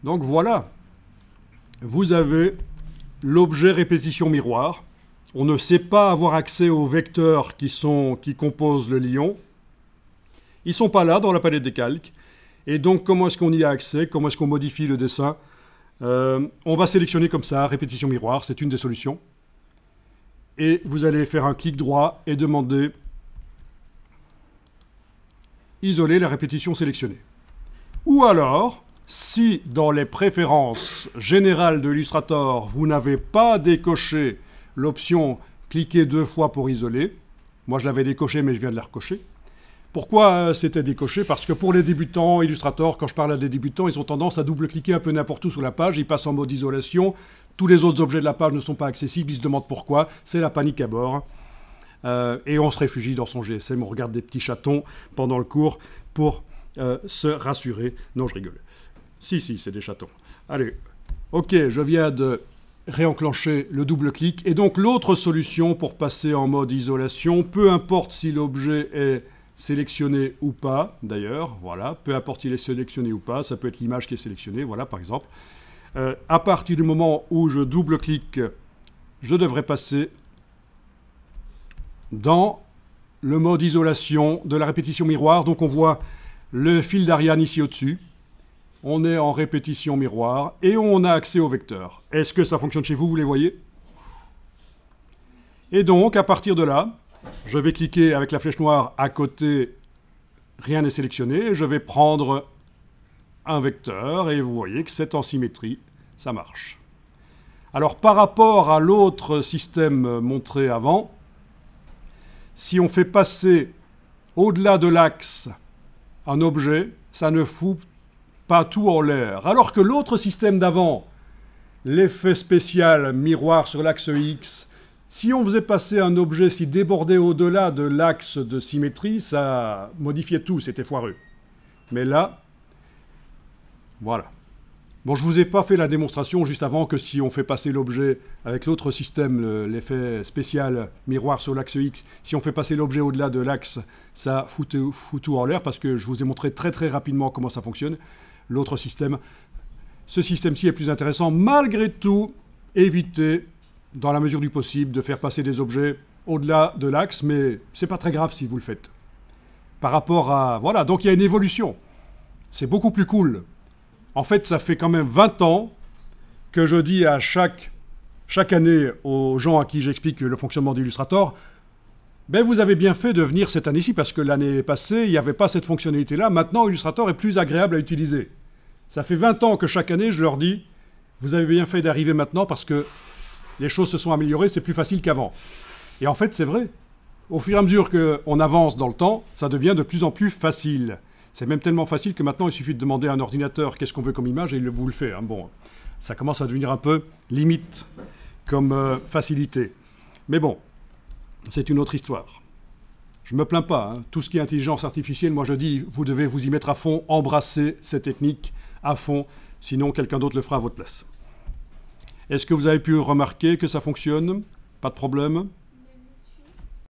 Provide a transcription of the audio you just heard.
Donc voilà, vous avez l'objet répétition miroir. On ne sait pas avoir accès aux vecteurs qui composent le lion. Ils ne sont pas là dans la palette des calques. Et donc, comment est-ce qu'on y a accès? Comment est-ce qu'on modifie le dessin? On va sélectionner comme ça, répétition miroir, c'est une des solutions. Et vous allez faire un clic droit et demander isoler la répétition sélectionnée. Ou alors, si dans les préférences générales de Illustrator, vous n'avez pas décoché l'option cliquer 2 fois pour isoler, moi je l'avais décoché mais je viens de la recocher. Pourquoi c'était décoché? Parce que pour les débutants, Illustrator, quand je parle à des débutants, ils ont tendance à double-cliquer un peu n'importe où sur la page, ils passent en mode isolation, tous les autres objets de la page ne sont pas accessibles, ils se demandent pourquoi, c'est la panique à bord. Et on se réfugie dans son GSM, on regarde des petits chatons pendant le cours pour se rassurer. Non, je rigole. Si, c'est des chatons. Allez, ok, je viens de réenclencher le double-clic. Et donc l'autre solution pour passer en mode isolation, peu importe si l'objet est sélectionné ou pas, d'ailleurs, voilà, peu importe s'il est sélectionné ou pas, ça peut être l'image qui est sélectionnée, voilà, par exemple. À partir du moment où je double-clique, je devrais passer dans le mode isolation de la répétition miroir. Donc on voit le fil d'Ariane ici au-dessus. On est en répétition miroir et on a accès au vecteur. Est-ce que ça fonctionne chez vous? Vous les voyez? Et donc, à partir de là, je vais cliquer avec la flèche noire à côté, rien n'est sélectionné. Je vais prendre un vecteur et vous voyez que c'est en symétrie, ça marche. Alors, par rapport à l'autre système montré avant, si on fait passer au-delà de l'axe un objet, ça ne fout pas tout en l'air. Alors que l'autre système d'avant, l'effet spécial miroir sur l'axe X, si on faisait passer un objet, s'il débordait au-delà de l'axe de symétrie, ça modifiait tout, c'était foireux. Mais là, voilà. Bon, je ne vous ai pas fait la démonstration juste avant que si on fait passer l'objet avec l'autre système, l'effet spécial miroir sur l'axe X, si on fait passer l'objet au-delà de l'axe, ça fout tout en l'air parce que je vous ai montré très rapidement comment ça fonctionne. L'autre système, ce système-ci est plus intéressant. Malgré tout, évitez, dans la mesure du possible, de faire passer des objets au-delà de l'axe, mais c'est pas très grave si vous le faites. Par rapport à... Voilà, donc il y a une évolution. C'est beaucoup plus cool. En fait, ça fait quand même 20 ans que je dis à chaque année aux gens à qui j'explique le fonctionnement d'Illustrator, ben vous avez bien fait de venir cette année-ci, parce que l'année passée, il n'y avait pas cette fonctionnalité-là. Maintenant, Illustrator est plus agréable à utiliser. Ça fait 20 ans que chaque année, je leur dis, vous avez bien fait d'arriver maintenant, parce que les choses se sont améliorées, c'est plus facile qu'avant. Et en fait, c'est vrai. Au fur et à mesure qu'on avance dans le temps, ça devient de plus en plus facile. C'est même tellement facile que maintenant, il suffit de demander à un ordinateur qu'est-ce qu'on veut comme image et il vous le fait. Hein. Bon, ça commence à devenir un peu limite comme facilité. Mais bon, c'est une autre histoire. Je ne me plains pas. Hein. Tout ce qui est intelligence artificielle, moi je dis, vous devez vous y mettre à fond, embrasser ces techniques à fond, sinon quelqu'un d'autre le fera à votre place. Est-ce que vous avez pu remarquer que ça fonctionne? Pas de problème?